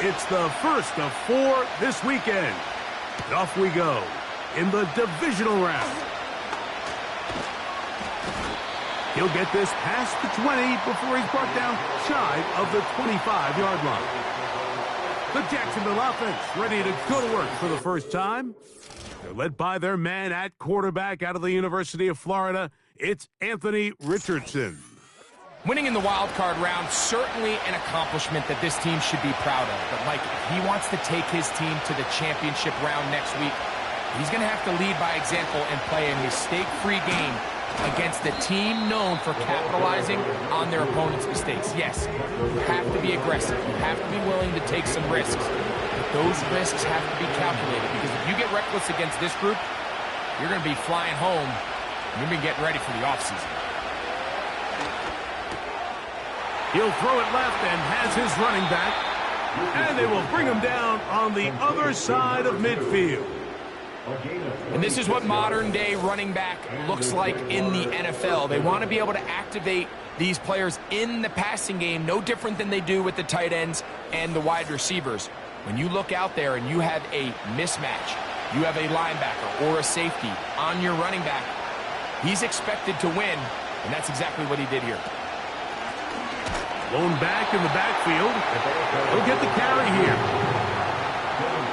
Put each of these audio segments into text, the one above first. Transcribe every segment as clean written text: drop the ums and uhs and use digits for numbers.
It's the first of 4 this weekend. And off we go in the divisional round. He'll get this past the 20 before he's brought down shy of the 25-yard line. The Jacksonville offense ready to go to work for the first time. They're led by their man at quarterback out of the University of Florida. It's Anthony Richardson. Winning in the wild card round, certainly an accomplishment that this team should be proud of. But Mike, if he wants to take his team to the championship round next week, he's going to have to lead by example and play a mistake-free game against a team known for capitalizing on their opponent's mistakes. Yes, you have to be aggressive. You have to be willing to take some risks. But those risks have to be calculated, because if you get reckless against this group, you're going to be flying home. You're going to be getting ready for the offseason. He'll throw it left and has his running back. And they will bring him down on the other side of midfield. And this is what modern-day running back looks like in the NFL. They want to be able to activate these players in the passing game, no different than they do with the tight ends and the wide receivers. When you look out there and you have a mismatch, you have a linebacker or a safety on your running back, he's expected to win, and that's exactly what he did here. Blown back in the backfield. He'll get the carry here.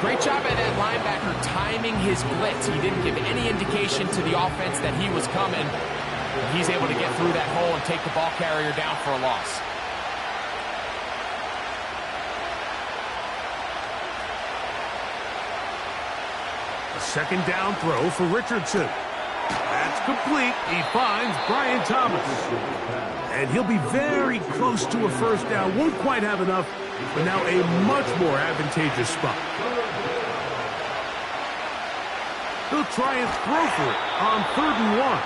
Great job by that linebacker timing his blitz. He didn't give any indication to the offense that he was coming. He's able to get through that hole and take the ball carrier down for a loss. A second down throw for Richardson. That's complete. He finds Brian Thomas. And he'll be very close to a first down. Won't quite have enough, but now a much more advantageous spot. He'll try and throw for it on 3rd and 1.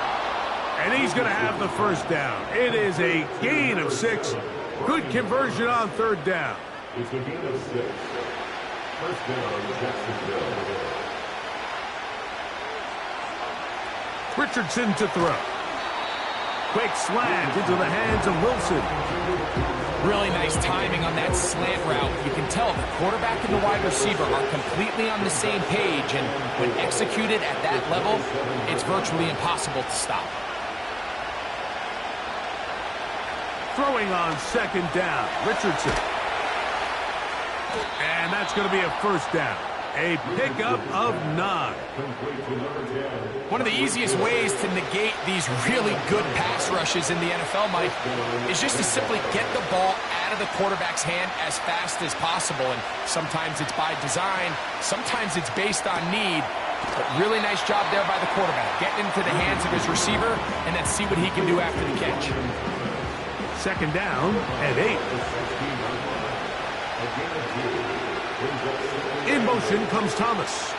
And he's going to have the first down. It is a gain of 6. Good conversion on 3rd down. It's a gain of 6. First down, Jacksonville. Richardson to throw. Quick slant into the hands of Wilson. Really nice timing on that slant route. You can tell the quarterback and the wide receiver are completely on the same page, and when executed at that level, it's virtually impossible to stop. Throwing on 2nd down, Richardson. And that's going to be a first down. A pickup of 9. One of the easiest ways to negate these really good pass rushes in the NFL, Mike, is just to simply get the ball out of the quarterback's hand as fast as possible. And sometimes it's by design, sometimes it's based on need. But really nice job there by the quarterback, getting into the hands of his receiver, and then see what he can do after the catch. 2nd down and 8. In motion comes Thomas.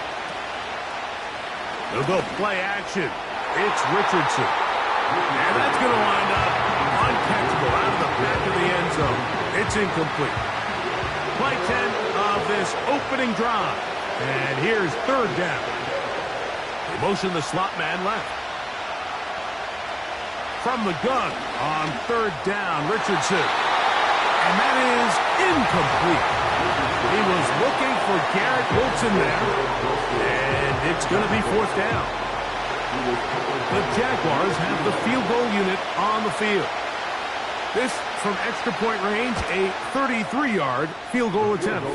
They'll go play action. It's Richardson. And that's going to wind up uncatchable out of the back of the end zone. It's incomplete. Play 10 of this opening drive. And here's 3rd down. They motion the slot man left. From the gun on 3rd down, Richardson. And that is incomplete. He was looking for Garrett Wilson there, and it's going to be 4th down. The Jaguars have the field goal unit on the field. This from extra point range, a 33-yard field goal attempt.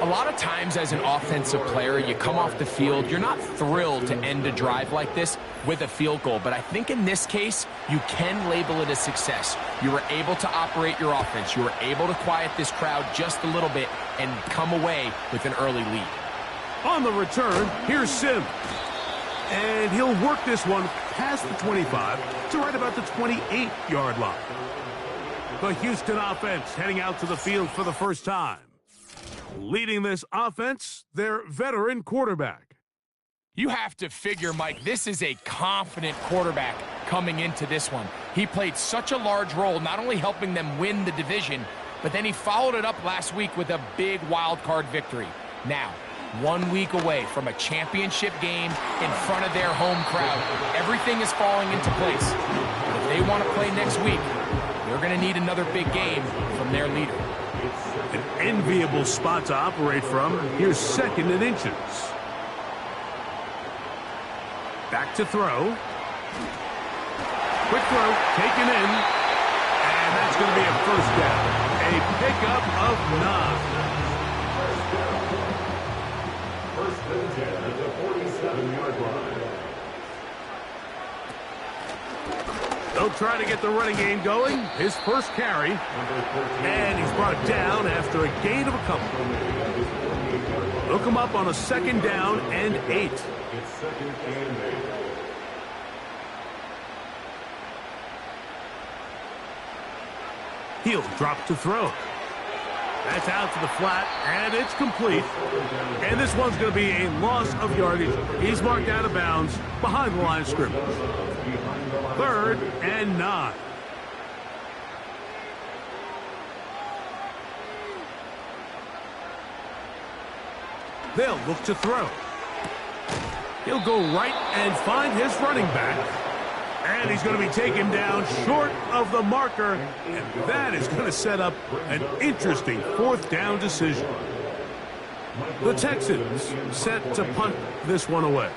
A lot of times as an offensive player, you come off the field, you're not thrilled to end a drive like this with a field goal. But I think in this case, you can label it a success. You were able to operate your offense. You were able to quiet this crowd just a little bit and come away with an early lead. On the return, here's Sim. And he'll work this one past the 25 to right about the 28-yard line. The Houston offense heading out to the field for the first time. Leading this offense, their veteran quarterback. You have to figure, Mike, this is a confident quarterback coming into this one. He played such a large role, not only helping them win the division, but then he followed it up last week with a big wild card victory. Now, 1 week away from a championship game in front of their home crowd. Everything is falling into place. But if they want to play next week, they're going to need another big game from their leader. An enviable spot to operate from. Here's 2nd and inches. Back to throw. Quick throw, taken in. And that's going to be a first down. A pickup of 9. First and 10 at the 47-yard line. They'll try to get the running game going. His first carry. And he's brought down after a gain of a couple. They'll come up on a 2nd down and 8. It's 2nd and 8. He'll drop to throw. That's out to the flat, and it's complete. And this one's going to be a loss of yardage. He's marked out of bounds behind the line of scrimmage. 3rd and 9. They'll look to throw. He'll go right and find his running back. And he's going to be taken down short of the marker. And that is going to set up an interesting 4th down decision. The Texans set to punt this one away.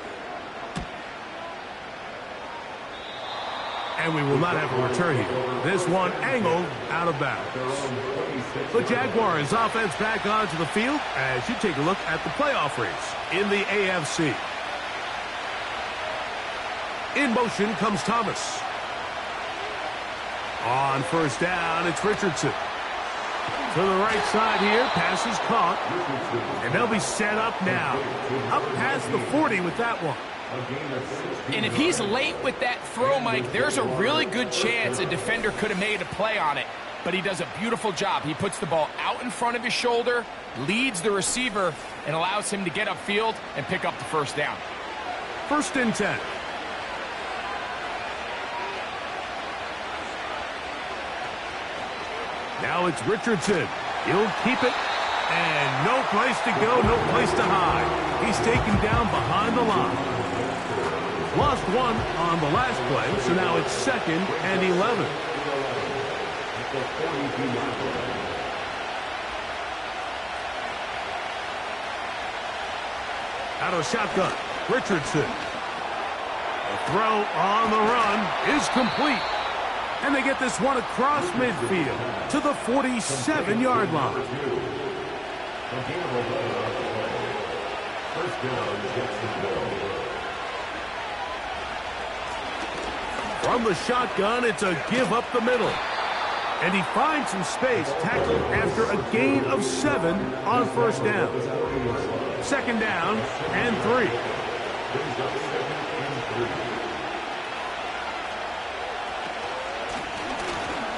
And we will not have a return here. This one angled out of bounds. The Jaguars offense back onto the field as you take a look at the playoff race in the AFC. In motion comes Thomas. On 1st down, it's Richardson. To the right side here, pass is caught. And they'll be set up now. Up past the 40 with that one. And if he's late with that throw, Mike, there's a really good chance a defender could have made a play on it. But he does a beautiful job. He puts the ball out in front of his shoulder, leads the receiver, and allows him to get upfield and pick up the 1st down. 1st and 10. Now it's Richardson. He'll keep it. And no place to go, no place to hide. He's taken down behind the line. Lost 1 on the last play, so now it's 2nd and 11. Out of shotgun, Richardson. The throw on the run is complete. And they get this one across midfield to the 47-yard line. From the shotgun, it's a give up the middle. And he finds some space, tackled after a gain of 7 on 1st down. 2nd down and 3.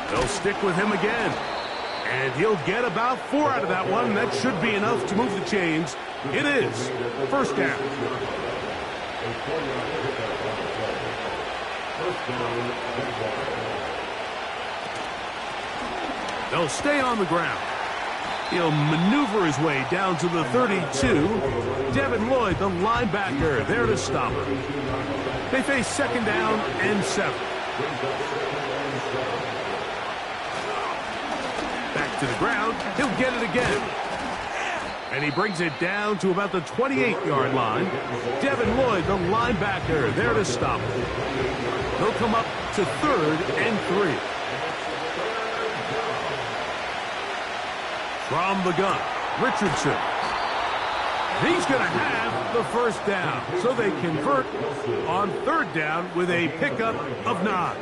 They'll stick with him again. And he'll get about 4 out of that one. That should be enough to move the chains. It is 1st down. They'll stay on the ground. He'll maneuver his way down to the 32. Devin Lloyd, the linebacker, there to stop him. They face 2nd down and 7. Back to the ground. He'll get it again. And he brings it down to about the 28-yard line. Devin Lloyd, the linebacker, there to stop him. He'll come up to 3rd and 3. From the gun, Richardson. He's going to have the 1st down. So they convert on 3rd down with a pickup of 9.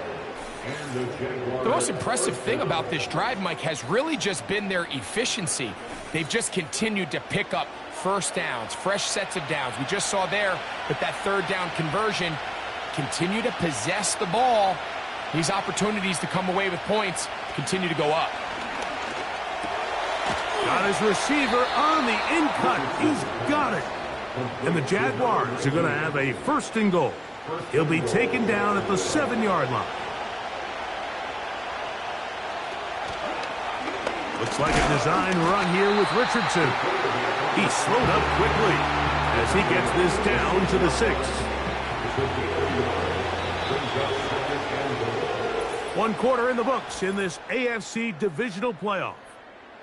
The most impressive thing about this drive, Mike, has really just been their efficiency. They've just continued to pick up 1st downs, fresh sets of downs. We just saw there with that 3rd down conversion, continue to possess the ball. These opportunities to come away with points continue to go up. Got his receiver on the in-cut. He's got it. And the Jaguars are going to have a 1st and goal. He'll be taken down at the 7-yard line. Looks like a design run here with Richardson. He slowed up quickly as he gets this down to the 6. 1 quarter in the books in this AFC divisional playoff.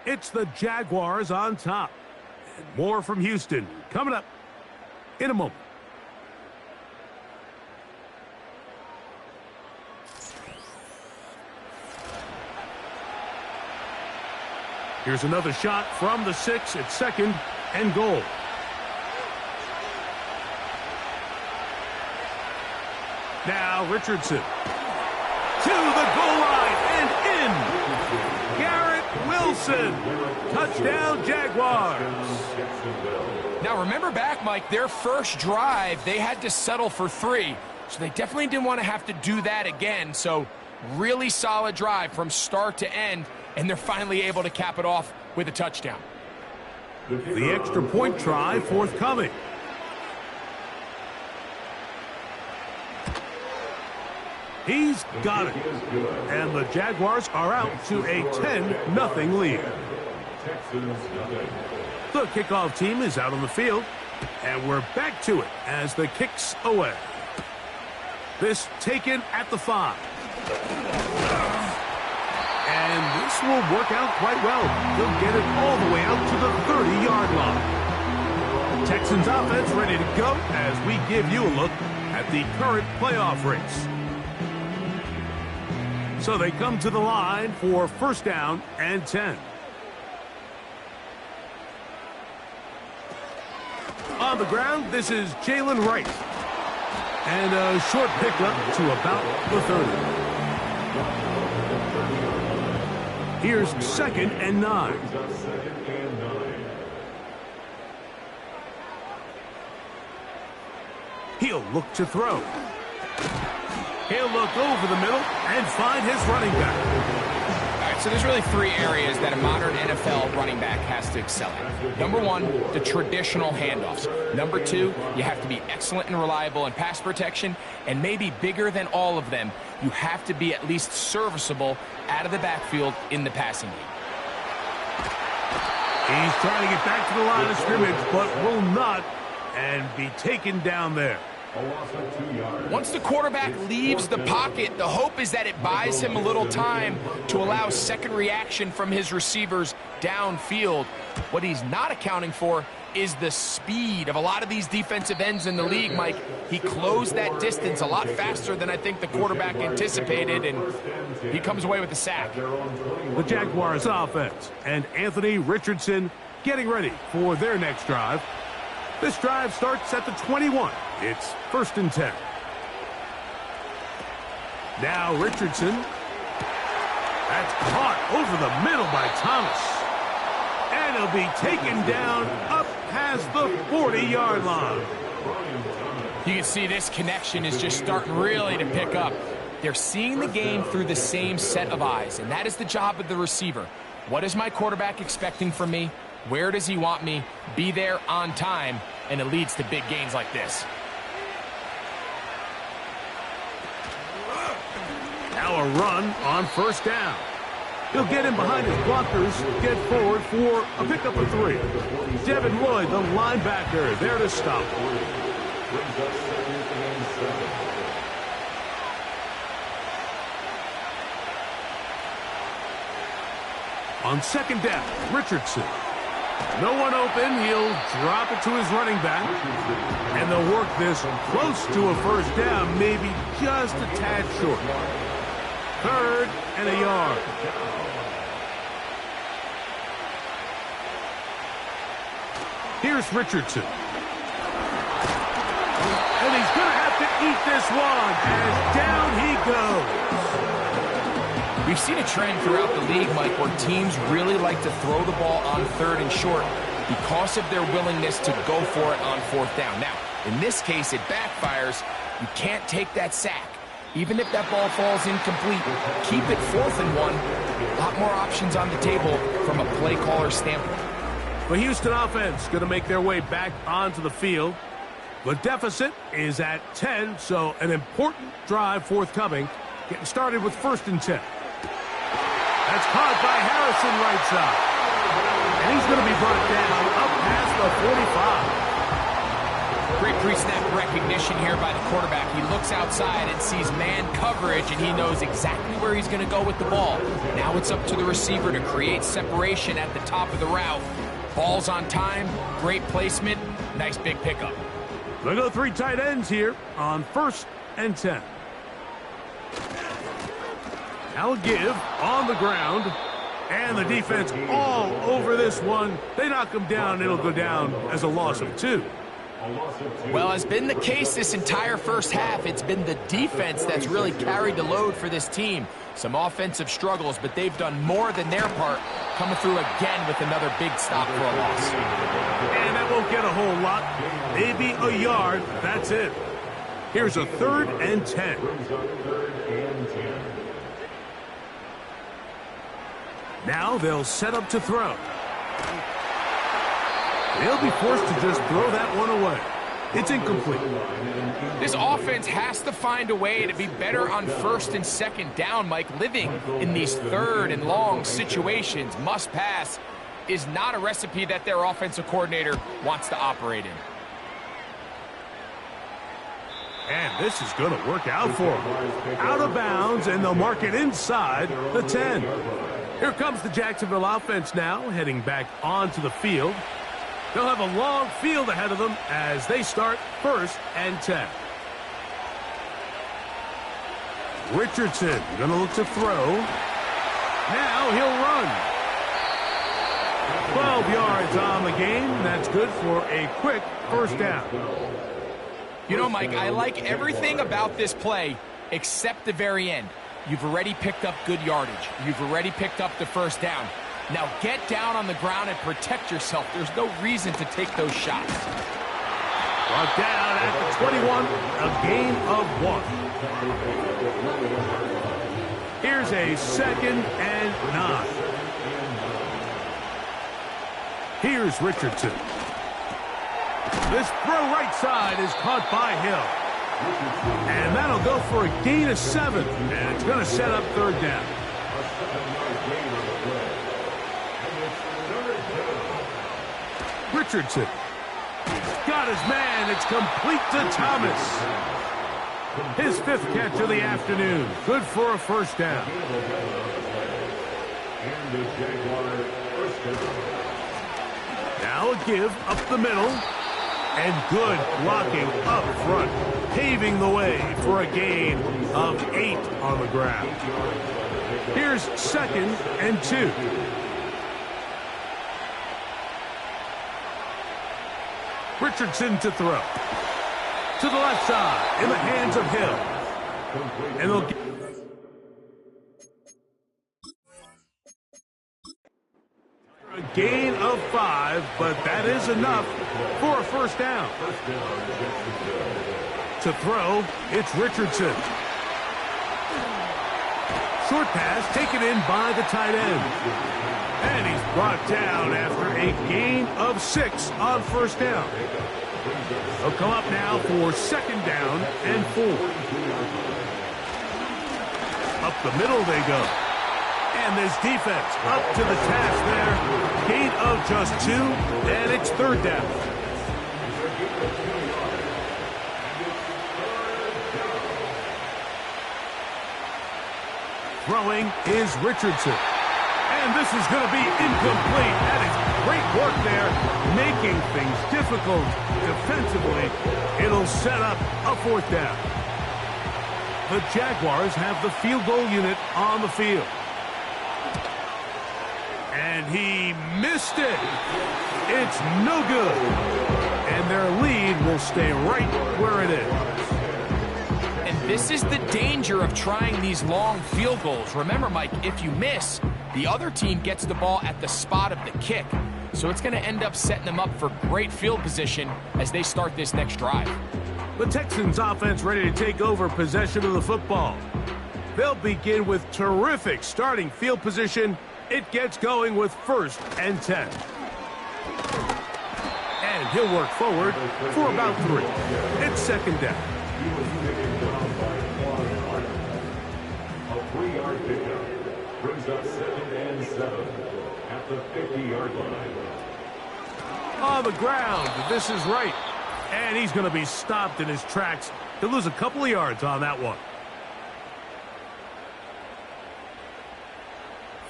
It's the Jaguars on top. And more from Houston coming up in a moment. Here's another shot from the 6 at 2nd and goal. Now Richardson to the goal line and in. Garrett Wilson. Touchdown Jaguars. Now remember back, Mike, their first drive, they had to settle for 3. So they definitely didn't want to have to do that again. So really solid drive from start to end. And they're finally able to cap it off with a touchdown. The extra point try forthcoming. He's got it. And the Jaguars are out to a 10-0 lead. The kickoff team is out on the field. And we're back to it as the kick's away. This taken at the 5. And this will work out quite well. They'll get it all the way out to the 30-yard line. Texans offense ready to go as we give you a look at the current playoff race. So they come to the line for first down and 10. On the ground, this is Jalen Wright. And a short pickup to about the 30. Here's 2nd and 9. He'll look to throw. He'll look over the middle and find his running back. All right, so there's really 3 areas that a modern NFL running back has to excel at. Number 1, the traditional handoffs. Number 2, you have to be excellent and reliable in pass protection. And maybe bigger than all of them, you have to be at least serviceable out of the backfield in the passing game. He's trying to get back to the line of scrimmage, but will not, and be taken down there. Once the quarterback leaves the pocket, the hope is that it buys him a little time to allow second reaction from his receivers downfield. What he's not accounting for is the speed of a lot of these defensive ends in the league, Mike. He closed that distance a lot faster than I think the quarterback anticipated, and he comes away with the sack. The Jaguars offense and Anthony Richardson getting ready for their next drive. This drive starts at the 21. It's 1st and 10. Now Richardson. That's caught over the middle by Thomas. And he'll be taken down up past the 40-yard line. You can see this connection is just starting really to pick up. They're seeing the game through the same set of eyes, and that is the job of the receiver. What is my quarterback expecting from me? Where does he want me? Be there on time, and it leads to big gains like this. Now a run on 1st down. He'll get in behind his blockers, get forward for a pickup of 3. Devin Lloyd, the linebacker, there to stop. On 2nd down, Richardson. No one open. He'll drop it to his running back. And they'll work this close to a 1st down, maybe just a tad short. 3rd and a yard. Here's Richardson. And he's going to have to eat this one as down he goes. We've seen a trend throughout the league, Mike, where teams really like to throw the ball on 3rd and short because of their willingness to go for it on 4th down. Now, in this case, it backfires. You can't take that sack. Even if that ball falls incomplete, keep it 4th and 1. A lot more options on the table from a play caller standpoint. The Houston offense going to make their way back onto the field. The deficit is at 10, so an important drive forthcoming. Getting started with 1st and 10. That's caught by Harrison right side. And he's going to be brought down up past the 45. Great pre-snap recognition here by the quarterback. He looks outside and sees man coverage, and he knows exactly where he's going to go with the ball. Now it's up to the receiver to create separation at the top of the route. Ball's on time, great placement, nice big pickup. They'll go 3 tight ends here on 1st and 10. Now a give on the ground. And the defense all over this one. They knock him down. It'll go down as a loss of 2. Well, as been the case this entire first half, it's been the defense that's really carried the load for this team. Some offensive struggles, but they've done more than their part, coming through again with another big stop for a loss. And that won't get a whole lot. Maybe a yard. That's it. Here's a 3rd and 10. Now they'll set up to throw. They'll be forced to just throw that one away. It's incomplete. This offense has to find a way to be better on 1st and 2nd down, Mike. Living in these 3rd and long situations, must pass, is not a recipe that their offensive coordinator wants to operate in. And this is going to work out for them. Out of bounds, and they'll mark it inside the 10. Here comes the Jacksonville offense now, heading back onto the field. They'll have a long field ahead of them as they start 1st and 10. Richardson going to look to throw. Now he'll run. 12 yards on the game. That's good for a quick 1st down. You know, Mike, I like everything about this play except the very end. You've already picked up good yardage. You've already picked up the 1st down. Now get down on the ground and protect yourself. There's no reason to take those shots. Brought down at the 21, a gain of 1. Here's a 2nd and 9. Here's Richardson. This throw right side is caught by Hill. And that'll go for a gain of 7. And it's going to set up 3rd down. Richardson. Got his man. It's complete to Thomas. His 5th catch of the afternoon. Good for a 1st down. Now a give up the middle. And good blocking up front, paving the way for a gain of 8 on the ground. Here's 2nd and 2. Richardson to throw. To the left side, in the hands of Hill. And they'll get a gain of 5, but that is enough for a 1st down. To throw, it's Richardson. Short pass taken in by the tight end. And he's brought down after a gain of 6 on 1st down. He'll come up now for 2nd down and 4. Up the middle they go. And this defense up to the task there. Gain of just 2, and it's 3rd down. Throwing is Richardson. And this is going to be incomplete. That is great work there, making things difficult defensively. It'll set up a 4th down. The Jaguars have the field goal unit on the field. And he missed it. It's no good. And their lead will stay right where it is. And this is the danger of trying these long field goals. Remember, Mike, if you miss, the other team gets the ball at the spot of the kick. So it's going to end up setting them up for great field position as they start this next drive. The Texans offense ready to take over possession of the football. They'll begin with terrific starting field position. It gets going with 1st and 10. And he'll work forward for about 3. It's 2nd down. A 3-yard pickup brings up 2nd and 7 at the 50-yard line. On the ground, this is right. And he's going to be stopped in his tracks. He'll lose a couple of yards on that one.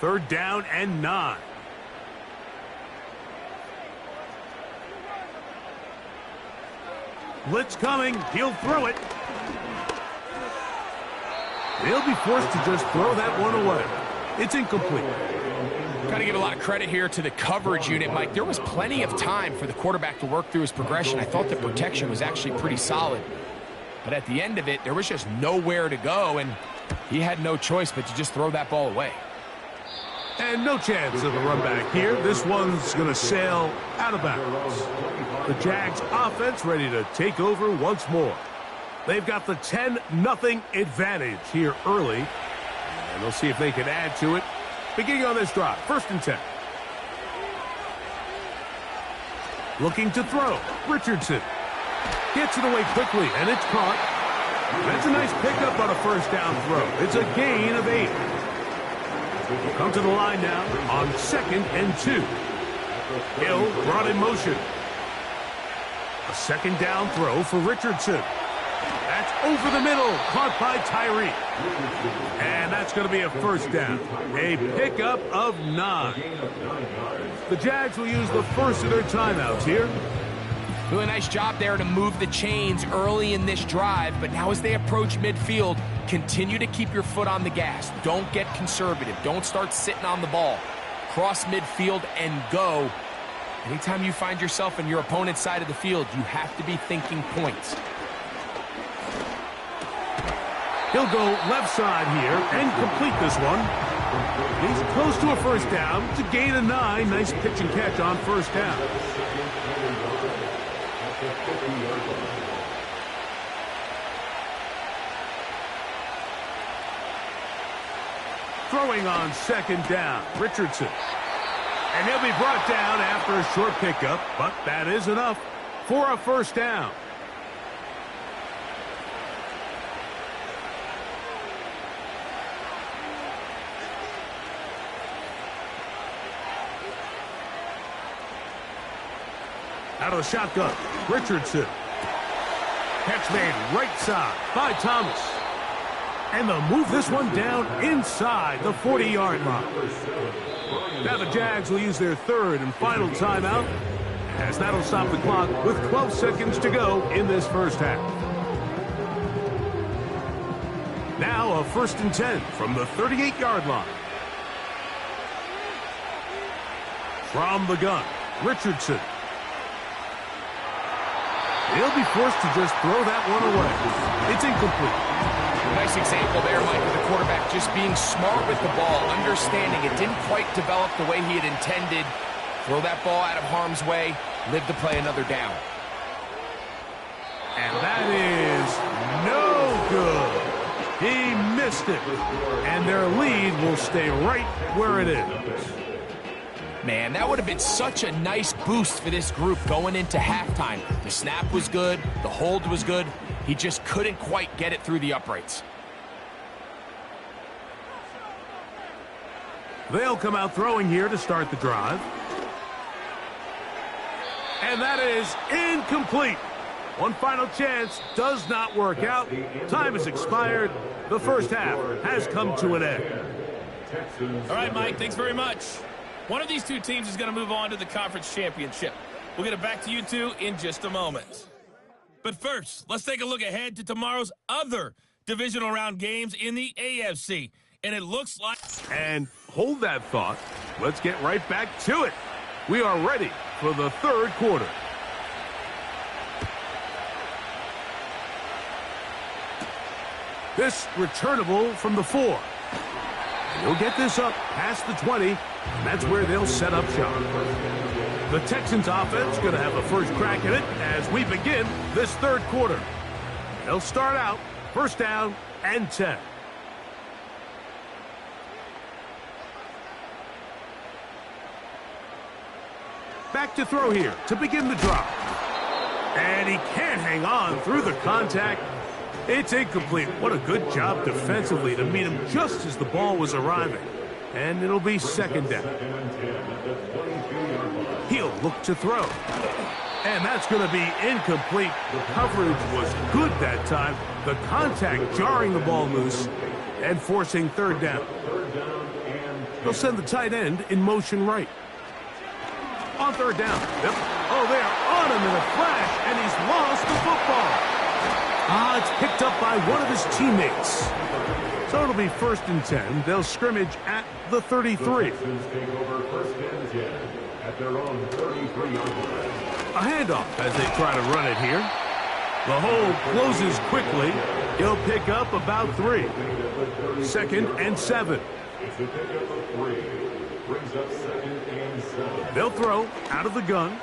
3rd down and 9. Blitz coming. He'll throw it. They'll be forced to just throw that one away. It's incomplete. Got to give a lot of credit here to the coverage unit, Mike. There was plenty of time for the quarterback to work through his progression. I thought the protection was actually pretty solid. But at the end of it, there was just nowhere to go, and he had no choice but to just throw that ball away. And no chance of a run back here. This one's going to sail out of bounds. The Jags offense ready to take over once more. They've got the 10-0 advantage here early. And they'll see if they can add to it. Beginning on this drive, 1st and 10. Looking to throw. Richardson gets it away quickly, and it's caught. That's a nice pickup on a 1st down throw. It's a gain of 8. We'll come to the line now on 2nd and 2. Hill brought in motion. A 2nd down throw for Richardson. That's over the middle, caught by Tyree. And that's going to be a 1st down. A pickup of 9. The Jags will use the first of their timeouts here. Doing a nice job there to move the chains early in this drive, but now as they approach midfield, continue to keep your foot on the gas. Don't get conservative. Don't start sitting on the ball. Cross midfield and go. Anytime you find yourself in your opponent's side of the field, you have to be thinking points. He'll go left side here and complete this one. He's close to a 1st down. It's a gain of 9. Nice pitch and catch on 1st down. Throwing on 2nd down, Richardson. And he'll be brought down after a short pickup, but that is enough for a 1st down. Out of the shotgun, Richardson. Catch made right side by Thomas. And they'll move this one down inside the 40-yard line. Now the Jags will use their 3rd and final timeout, as that'll stop the clock with 12 seconds to go in this 1st half. Now a 1st and 10 from the 38-yard line. From the gun, Richardson. He'll be forced to just throw that one away. It's incomplete. Nice example there, Mike, of the quarterback just being smart with the ball, understanding it didn't quite develop the way he had intended. Throw that ball out of harm's way, live to play another down. And that is no good. He missed it. And their lead will stay right where it is. Man, that would have been such a nice boost for this group going into halftime. The snap was good. The hold was good. He just couldn't quite get it through the uprights. They'll come out throwing here to start the drive. And that is incomplete. One final chance does not work out. Time has expired. The 1st half has come to an end. All right, Mike, thanks very much. One of these two teams is going to move on to the conference championship. We'll get it back to you two in just a moment. But first, let's take a look ahead to tomorrow's other divisional round games in the AFC. And it looks like... And hold that thought. Let's get right back to it. We are ready for the 3rd quarter. This returnable from the 4. He'll get this up past the 20, and that's where they'll set up shop. The Texans offense going to have a first crack at it as we begin this 3rd quarter. They'll start out 1st down and 10. Back to throw here to begin the drive. And he can't hang on through the contact. It's incomplete. What a good job defensively to meet him just as the ball was arriving. And it'll be 2nd down. He'll look to throw. And that's going to be incomplete. The coverage was good that time. The contact jarring the ball loose and forcing third down. They'll send the tight end in motion right. On third down. Yep. Oh, they're on him in a flash, and he's lost the football. It's picked up by one of his teammates. So it'll be 1st and 10. They'll scrimmage at the 33. The Texans take over 1st and 10 at their own 33-yard line. A handoff as they try to run it here. The hole closes quickly. He'll pick up about 3. 2nd and 7. It's a pickup of 3. Brings up 2nd and 7. They'll throw out of the gun.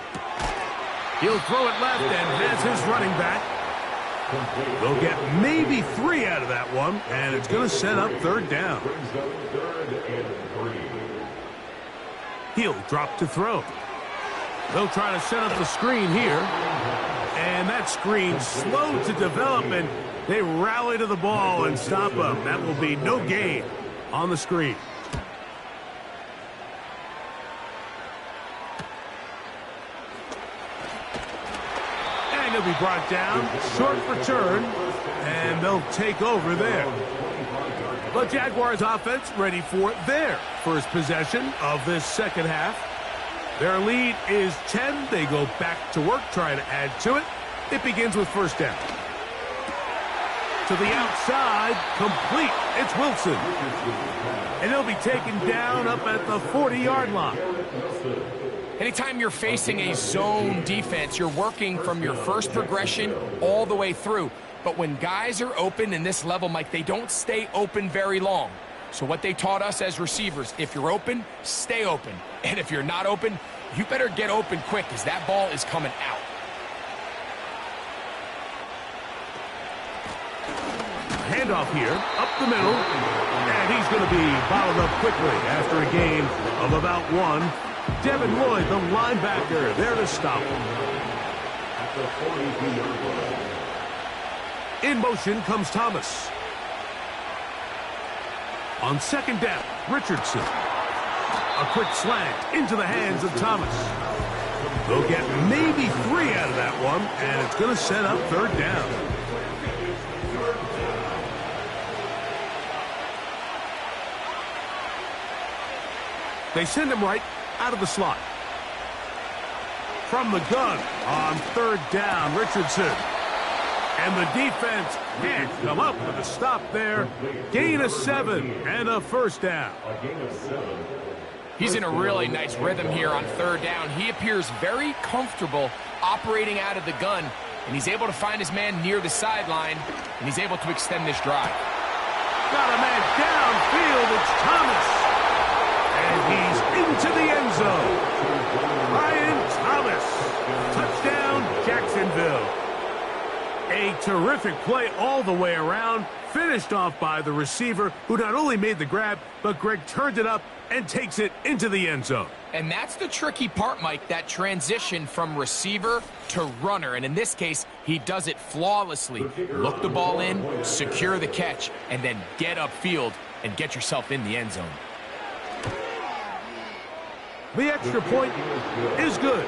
He'll throw it left and has his running back. They'll get maybe 3 out of that one, and it's going to set up third down. Brings up 3rd and 3. He'll drop to throw. They'll try to set up the screen here. And that screen's slow to develop, and they rally to the ball and stop him. That will be no gain on the screen. And he'll be brought down. Short return. And they'll take over there. The Jaguars offense ready for their first possession of this second half. Their lead is 10. They go back to work, trying to add to it. It begins with 1st down. To the outside, complete. It's Wilson. And he'll be taken down up at the 40-yard line. Anytime you're facing a zone defense, you're working from your first progression all the way through. But when guys are open in this level, Mike, they don't stay open very long. So what they taught us as receivers, if you're open, stay open. And if you're not open, you better get open quick because that ball is coming out. Handoff here, up the middle. And he's going to be bottled up quickly after a gain of about 1. Devin Lloyd, the linebacker, there to stop him. At the 42-yard line. In motion comes Thomas. On 2nd down, Richardson. A quick slant into the hands of Thomas. They'll get maybe 3 out of that one, and it's going to set up third down. They send him right out of the slot. From the gun on 3rd down, Richardson. And the defense can't come up with a stop there. Gain of 7 and a 1st down. A gain of 7. He's in a really nice rhythm here on 3rd down. He appears very comfortable operating out of the gun, and he's able to find his man near the sideline, and he's able to extend this drive. Got a man downfield. It's Thomas. And he's into the end zone. Ryan Thomas. Touchdown, Jacksonville. A terrific play all the way around, finished off by the receiver, who not only made the grab, but Greg turned it up and takes it into the end zone. And that's the tricky part, Mike, that transition from receiver to runner. And in this case, he does it flawlessly. Look the ball in, secure the catch, and then get upfield and get yourself in the end zone. The extra point is good.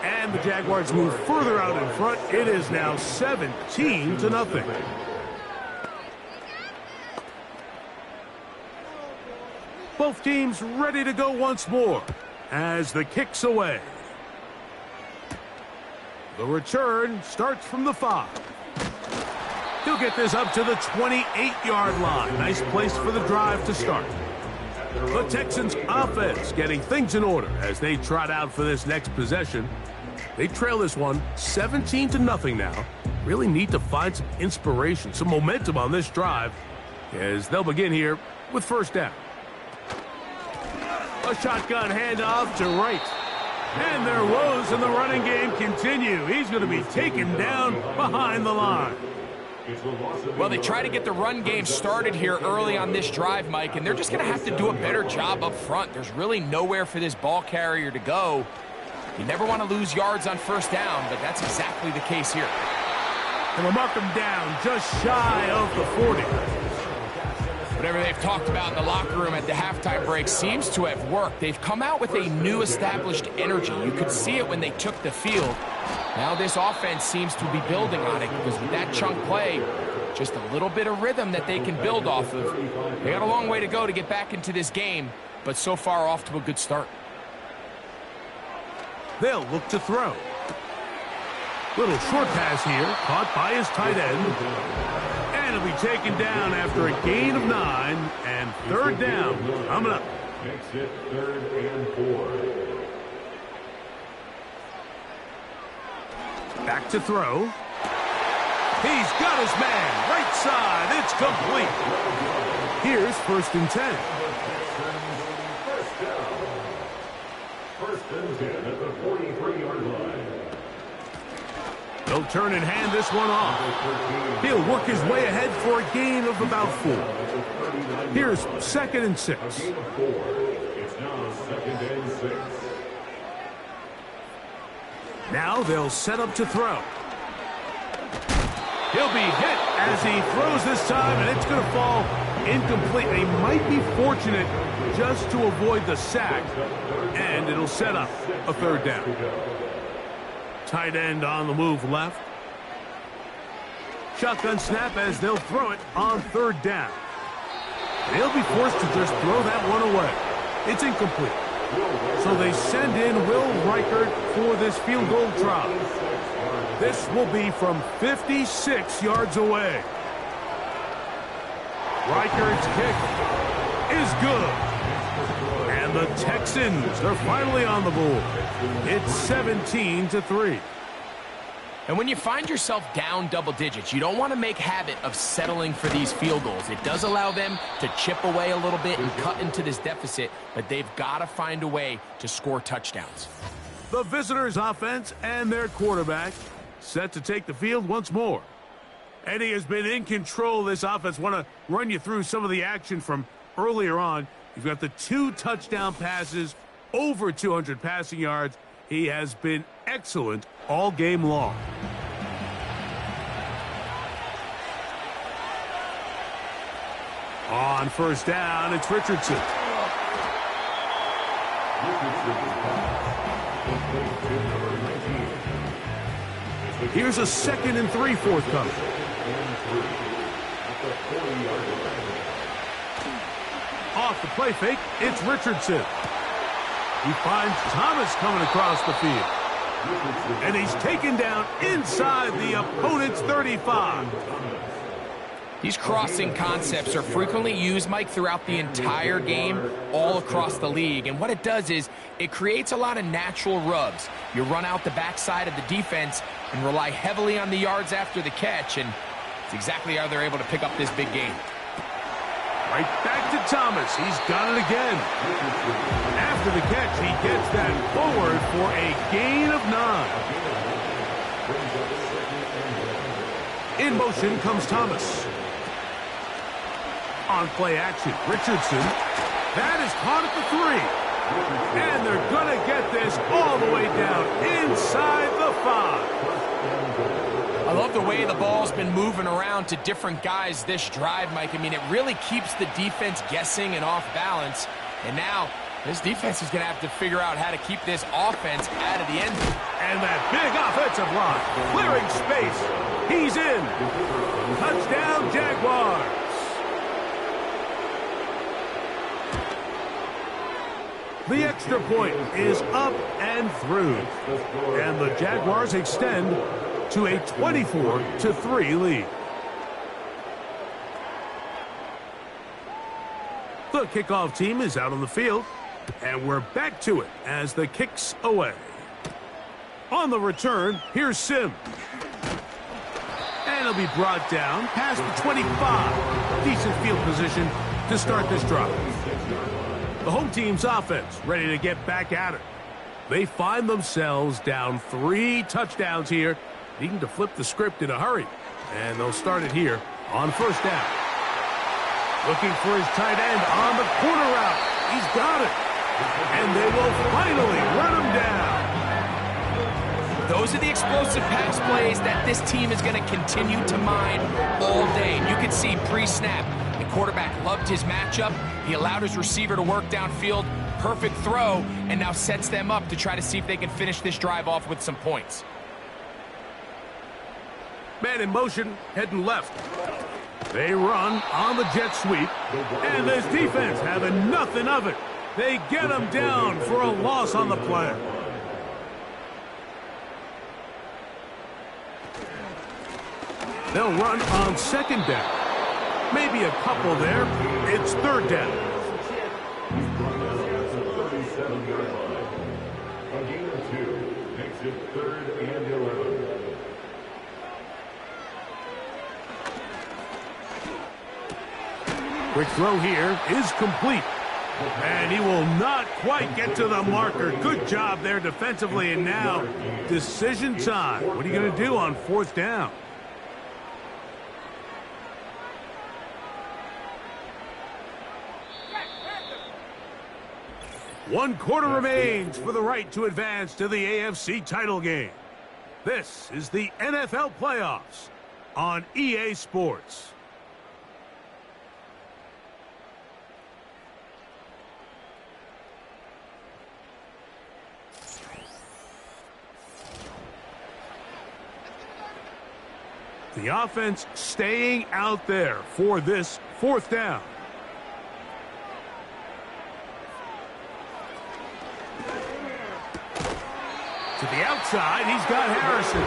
And the Jaguars move further out in front. It is now 17-0. Both teams ready to go once more as the kick's away. The return starts from the 5. He'll get this up to the 28-yard line. Nice place for the drive to start. The Texans offense getting things in order as they trot out for this next possession. They trail this one 17-0 now. Really need to find some inspiration, some momentum on this drive as they'll begin here with 1st down. A shotgun handoff to right. And their woes in the running game continue. He's going to be taken down behind the line. Well, they try to get the run game started here early on this drive, Mike, and they're just going to have to do a better job up front. There's really nowhere for this ball carrier to go. You never want to lose yards on 1st down, but that's exactly the case here. And we'll mark him down just shy of the 40. Whatever they've talked about in the locker room at the halftime break seems to have worked. They've come out with a new established energy. You could see it when they took the field. Now this offense seems to be building on it because with that chunk play, just a little bit of rhythm that they can build off of. They got a long way to go to get back into this game, but so far off to a good start. They'll look to throw. Little short pass here, caught by his tight end. And it'll be taken down after a gain of 9, and third down coming up. Makes it 3rd and 4. Back to throw. He's got his man, right side, it's complete. Here's 1st and 10. First down. 1st and 10 at the 43-yard line. He'll turn and hand this one off. He'll work his way ahead for a gain of about 4. Here's 2nd and 6. It's now 2nd and 6. Now they'll set up to throw. He'll be hit as he throws this time, and it's going to fall incomplete. They might be fortunate just to avoid the sack, and it'll set up a 3rd down. Tight end on the move left. Shotgun snap as they'll throw it on 3rd down. They'll be forced to just throw that one away. It's incomplete. So they send in Will Reichert for this field goal try. This will be from 56 yards away. Reichert's kick is good. And the Texans are finally on the board. It's 17-3. And when you find yourself down double digits, you don't want to make habit of settling for these field goals. It does allow them to chip away a little bit and cut into this deficit, but they've got to find a way to score touchdowns. The visitors' offense and their quarterback set to take the field once more. Eddie has been in control of this offense. Want to run you through some of the action from earlier on. You've got the 2 touchdown passes, over 200 passing yards. He has been excellent all game long. On 1st down, it's Richardson. Here's a 2nd and 3 forthcoming. Off the play fake, it's Richardson. He finds Thomas coming across the field. And he's taken down inside the opponent's 35. These crossing concepts are frequently used, Mike, throughout the entire game, all across the league. And what it does is it creates a lot of natural rubs. You run out the backside of the defense and rely heavily on the yards after the catch, and it's exactly how they're able to pick up this big game. Right back to Thomas. He's got it again. After the catch, he gets that forward for a gain of 9. In motion comes Thomas. On play action, Richardson. That is caught at the 3. And they're going to get this all the way down inside the 5. I love the way the ball's been moving around to different guys this drive, Mike. I mean, it really keeps the defense guessing and off balance. And now, this defense is going to have to figure out how to keep this offense out of the end zone. And that big offensive line, clearing space. He's in. Touchdown, Jaguars. The extra point is up and through. And the Jaguars extend to a 24-3 lead. The kickoff team is out on the field, and we're back to it as the kick's away. On the return, here's Sim. And he'll be brought down past the 25. Decent field position to start this drive. The home team's offense ready to get back at it. They find themselves down 3 touchdowns here, needing to flip the script in a hurry. And they'll start it here on 1st down. Looking for his tight end on the corner route. He's got it. And they will finally run him down. Those are the explosive pass plays that this team is going to continue to mine all day. And you can see pre-snap, the quarterback loved his matchup. He allowed his receiver to work downfield. Perfect throw, and now sets them up to try to see if they can finish this drive off with some points. Man in motion, heading left. They run on the jet sweep, and this defense having nothing of it. They get him down for a loss on the play. They'll run on second down. Maybe a couple there. It's third down. A gain of 2 makes it 3rd and 11. Quick throw here is complete. And he will not quite get to the marker. Good job there defensively, and now decision time. What are you going to do on 4th down? One quarter remains for the right to advance to the AFC title game. This is the NFL playoffs on EA Sports. The offense staying out there for this 4th down. To the outside, he's got Harrison.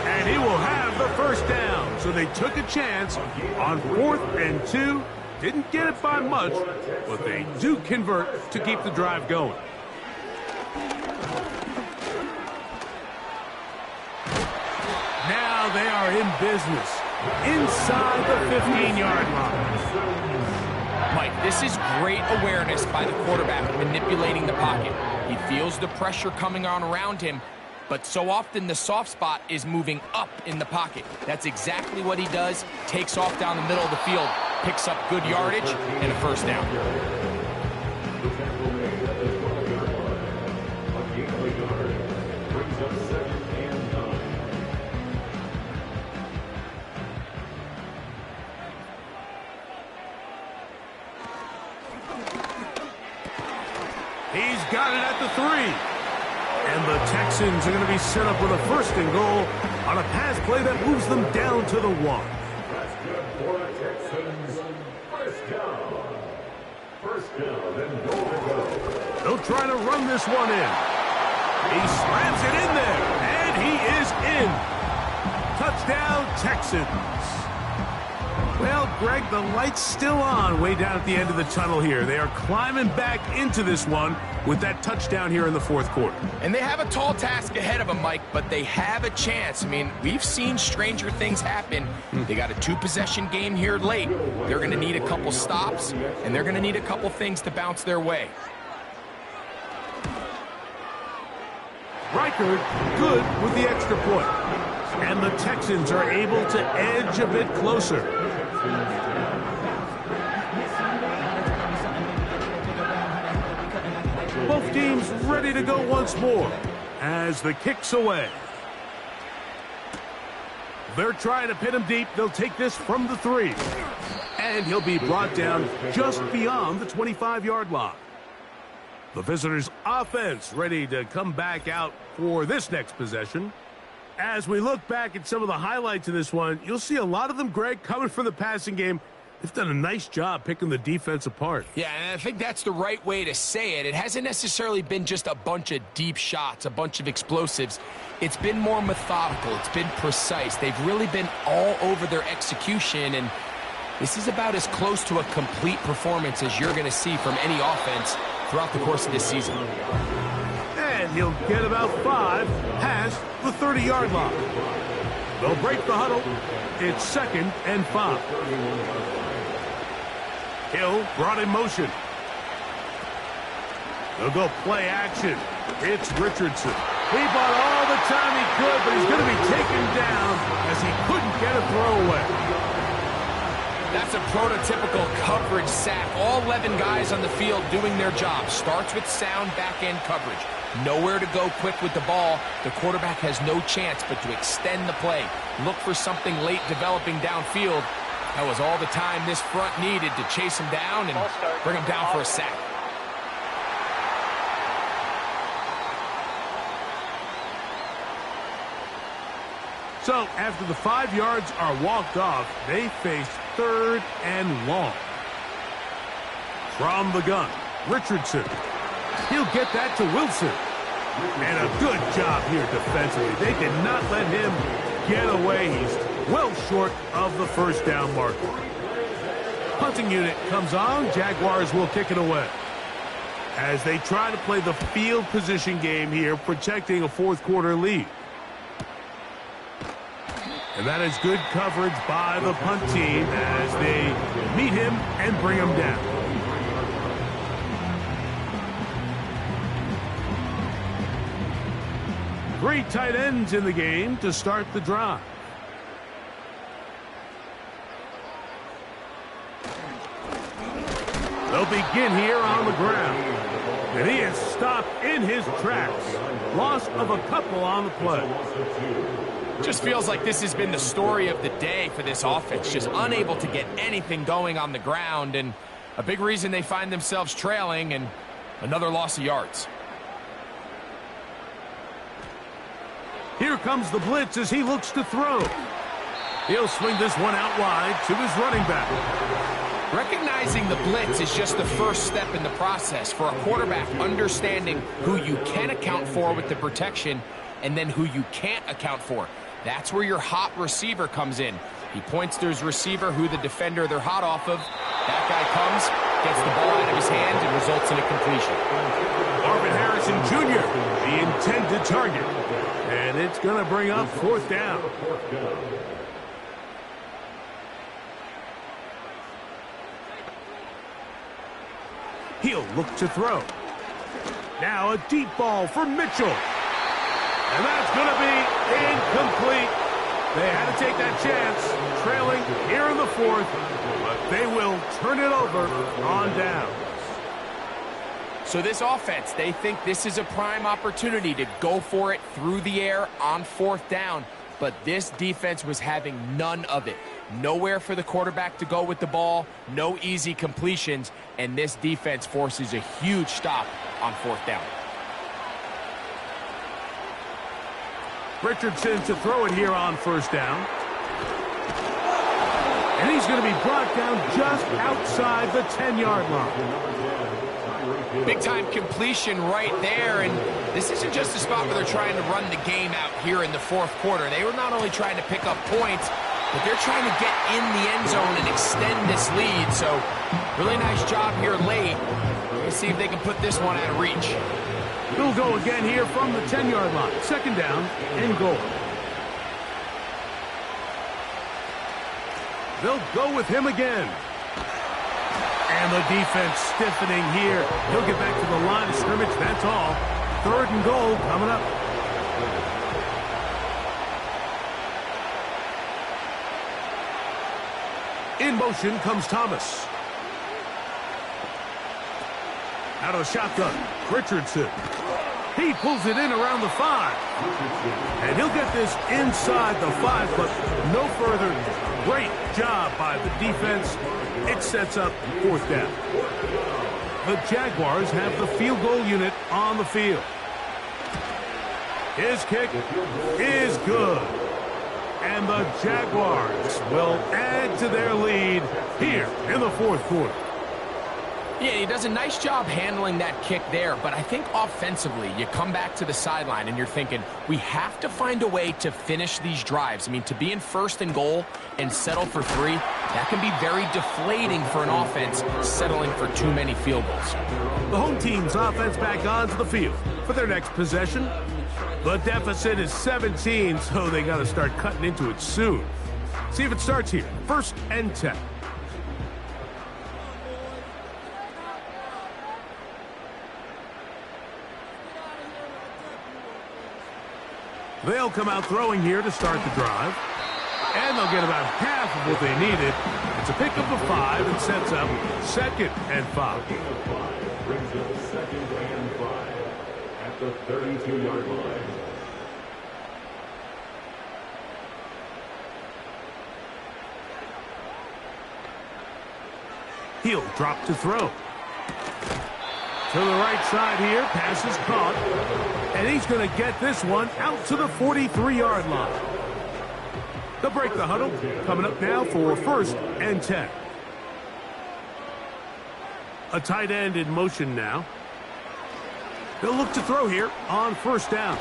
And he will have the first down. So they took a chance on 4th and 2. Didn't get it by much, but they do convert to keep the drive going. Now they are in business inside the 15-yard line. Mike, this is great awareness by the quarterback manipulating the pocket. He feels the pressure coming on around him, but so often the soft spot is moving up in the pocket. That's exactly what he does. Takes off down the middle of the field, picks up good yardage, and a first down. He's got it at the 3. And the Texans are going to be set up with a 1st and goal on a pass play that moves them down to the 1. That's good for the Texans. First down, then goal to go. They'll try to run this one in. He slams it in there, and he is in. Touchdown, Texans. Well, Greg, the light's still on way down at the end of the tunnel here. They are climbing back into this one with that touchdown here in the 4th quarter. And they have a tall task ahead of them, Mike, but they have a chance. I mean, we've seen stranger things happen. They got a 2-possession game here late. They're going to need a couple stops, and they're going to need a couple things to bounce their way. Reichard good with the extra point. And the Texans are able to edge a bit closer. Both teams ready to go once more as the kick's away. They're trying to pin him deep. They'll take this from the 3. And he'll be brought down just beyond the 25-yard line. The visitors' offense ready to come back out for this next possession. As we look back at some of the highlights of this one, you'll see a lot of them, Greg, coming from the passing game. They've done a nice job picking the defense apart. Yeah, and I think that's the right way to say it. It hasn't necessarily been just a bunch of deep shots, a bunch of explosives. It's been more methodical. It's been precise. They've really been all over their execution, and this is about as close to a complete performance as you're going to see from any offense throughout the course of this season. And he'll get about 5 past the 30-yard line. They'll break the huddle. It's 2nd and 5. Hill brought in motion. They'll go play action. It's Richardson. He bought all the time he could, but he's going to be taken down as he couldn't get a throwaway. That's a prototypical coverage sack. All 11 guys on the field doing their job. Starts with sound back-end coverage. Nowhere to go quick with the ball. The quarterback has no chance but to extend the play. Look for something late developing downfield. That was all the time this front needed to chase him down and bring him down for a sack. So after the 5 yards are walked off, they face 3rd and long. From the gun, Richardson. He'll get that to Wilson. And a good job here defensively. They did not let him get away. He's well short of the first down marker. Punting unit comes on. Jaguars will kick it away. As they try to play the field position game here, protecting a fourth quarter lead. And that is good coverage by the punt team as they meet him and bring him down. Three tight ends in the game to start the drive. They'll begin here on the ground. And he is stopped in his tracks. Loss of a couple on the play. Just feels like this has been the story of the day for this offense. Just unable to get anything going on the ground. And a big reason they find themselves trailing and another loss of yards. Here comes the blitz as he looks to throw. He'll swing this one out wide to his running back. Recognizing the blitz is just the first step in the process for a quarterback, understanding who you can account for with the protection and then who you can't account for. That's where your hot receiver comes in. He points to his receiver, who the defender they're hot off of. That guy comes, gets the ball out of his hand, and results in a completion. Marvin Harrison Jr., the intended target. And it's going to bring up 4th down. He'll look to throw. Now a deep ball for Mitchell. And that's going to be incomplete. They had to take that chance, trailing here in the 4th, but they will turn it over on down. So this offense, they think this is a prime opportunity to go for it through the air on 4th down, but this defense was having none of it. Nowhere for the quarterback to go with the ball, no easy completions, and this defense forces a huge stop on 4th down. Richardson to throw it here on 1st down. And he's going to be brought down just outside the 10-yard line. Big-time completion right there, and this isn't just a spot where they're trying to run the game out here in the 4th quarter. They were not only trying to pick up points, but they're trying to get in the end zone and extend this lead. So, really nice job here late. Let's see if they can put this one out of reach. He'll go again here from the 10-yard line. 2nd down and goal. They'll go with him again. And the defense stiffening here. He'll get back to the line of scrimmage. That's all. 3rd and goal coming up. In motion comes Thomas. Out of the shotgun, Richardson. He pulls it in around the 5. And he'll get this inside the 5, but no further. Great job by the defense. It sets up 4th down. The Jaguars have the field goal unit on the field. His kick is good. And the Jaguars will add to their lead here in the 4th quarter. Yeah, he does a nice job handling that kick there, but I think offensively, you come back to the sideline and you're thinking, we have to find a way to finish these drives. I mean, to be in 1st and goal and settle for 3, that can be very deflating for an offense settling for too many field goals. The home team's offense back onto the field for their next possession. The deficit is 17, so they got to start cutting into it soon. See if it starts here. 1st and 10. They'll come out throwing here to start the drive. And they'll get about half of what they needed. It's a pick of the 5 and sets up 2nd and 5. Brings up 2nd and 5 at the 32-yard line. He'll drop to throw. To the right side here, pass is caught. And he's going to get this one out to the 43-yard line. They'll break the huddle. Coming up now for 1st and 10. A tight end in motion now. They'll look to throw here on 1st down.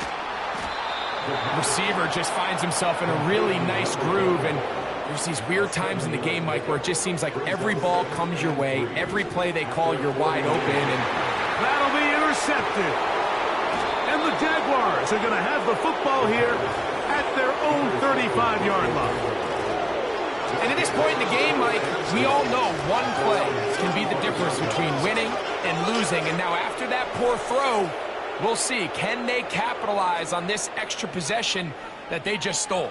Receiver just finds himself in a really nice groove, and there's these weird times in the game, Mike, where it just seems like every ball comes your way. Every play they call, you're wide open, and that'll be intercepted. And the Jaguars are going to have the football here at their own 35-yard line. And at this point in the game, Mike, we all know one play can be the difference between winning and losing. And now after that poor throw, we'll see, can they capitalize on this extra possession that they just stole?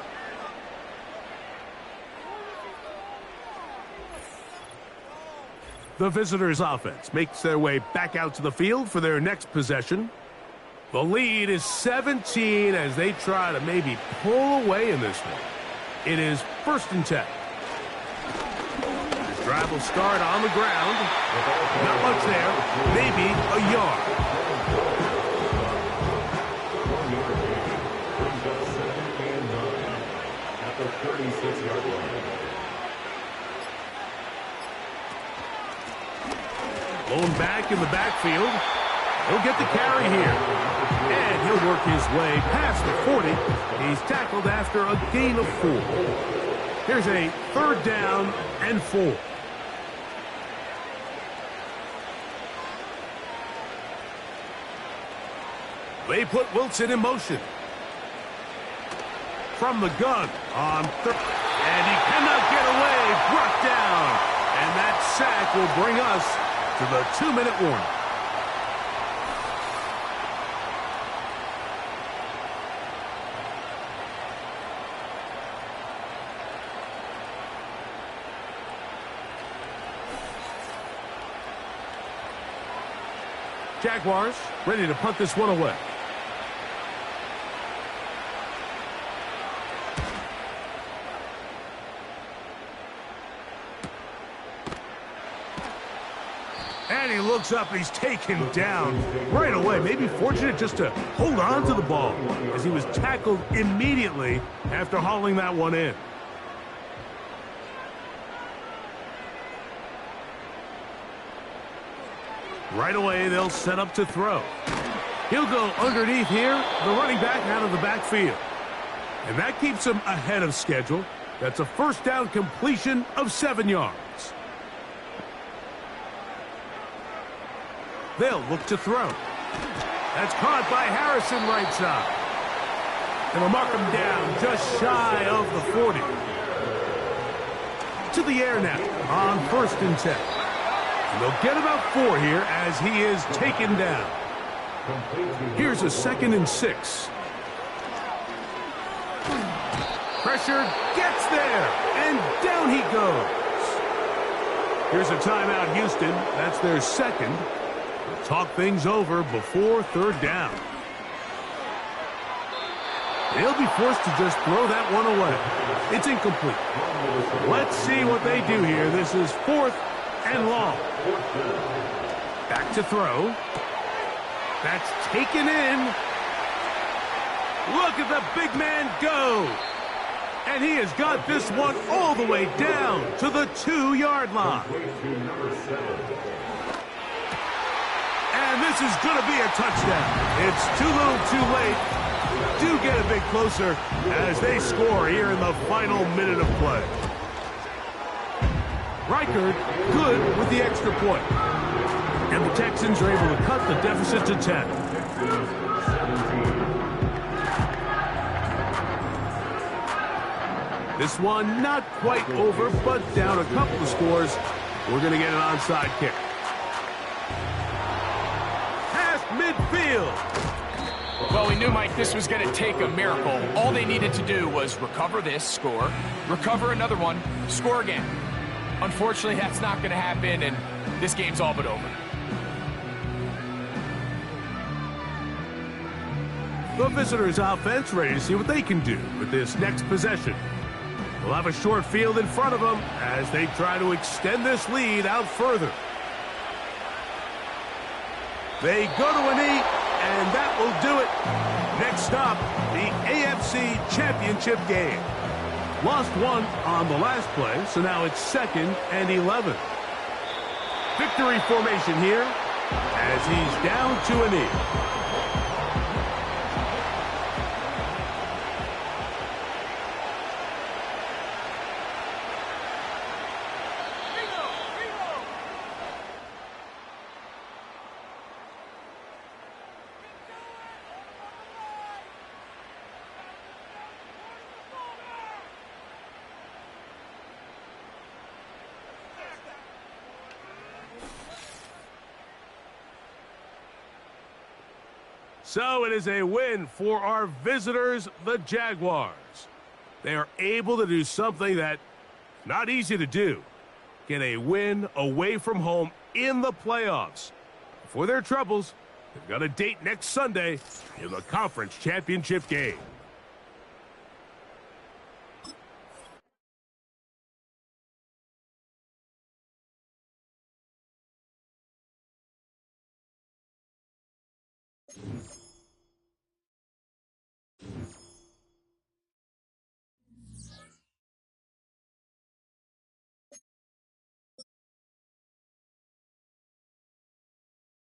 The visitors' offense makes their way back out to the field for their next possession. The lead is 17 as they try to maybe pull away in this one. It is 1st and 10. This drive will start on the ground. Not much there, maybe a yard. At the 36-yard line. Blown back in the backfield. He'll get the carry here. And he'll work his way past the 40. He's tackled after a gain of 4. Here's a 3rd down and 4. They put Wilson in motion. From the gun on 3rd. And he cannot get away. Brought down. And that sack will bring us to the 2-minute warning. Jaguars ready to punt this one away. And he looks up, he's taken down right away. Maybe fortunate just to hold on to the ball as he was tackled immediately after hauling that one in. Right away, they'll set up to throw. He'll go underneath here, the running back out of the backfield. And that keeps him ahead of schedule. That's a 1st down completion of 7 yards. They'll look to throw. That's caught by Harrison right side. And they'll mark him down just shy of the 40. To the air now on 1st and 10. And they'll get about 4 here as he is taken down. Here's a 2nd and 6. Pressure gets there, and down he goes. Here's a timeout, Houston. That's their 2nd. Talk things over before 3rd down. They'll be forced to just throw that one away. It's incomplete. Let's see what they do here. This is 4th and long. Back to throw. That's taken in. Look at the big man go. And he has got this one all the way down to the 2-yard line. And this is going to be a touchdown. It's too little too late. Do get a bit closer as they score here in the final minute of play. Reichard good with the extra point. And the Texans are able to cut the deficit to 10. This one not quite over, but down a couple of scores. We're going to get an onside kick. Past midfield. Well, we knew, Mike, this was going to take a miracle. All they needed to do was recover this, score, recover another one, score again. Unfortunately, that's not going to happen, and this game's all but over. The visitors' offense ready to see what they can do with this next possession. Will have a short field in front of them as they try to extend this lead out further. They go to a knee, and that will do it. Next stop, the AFC Championship game. Lost one on the last play, so now it's 2nd and 11. Victory formation here as he's down to a knee. So it is a win for our visitors, the Jaguars. They are able to do something that not easy to do. Get a win away from home in the playoffs. For their troubles, they've got a date next Sunday in the conference championship game.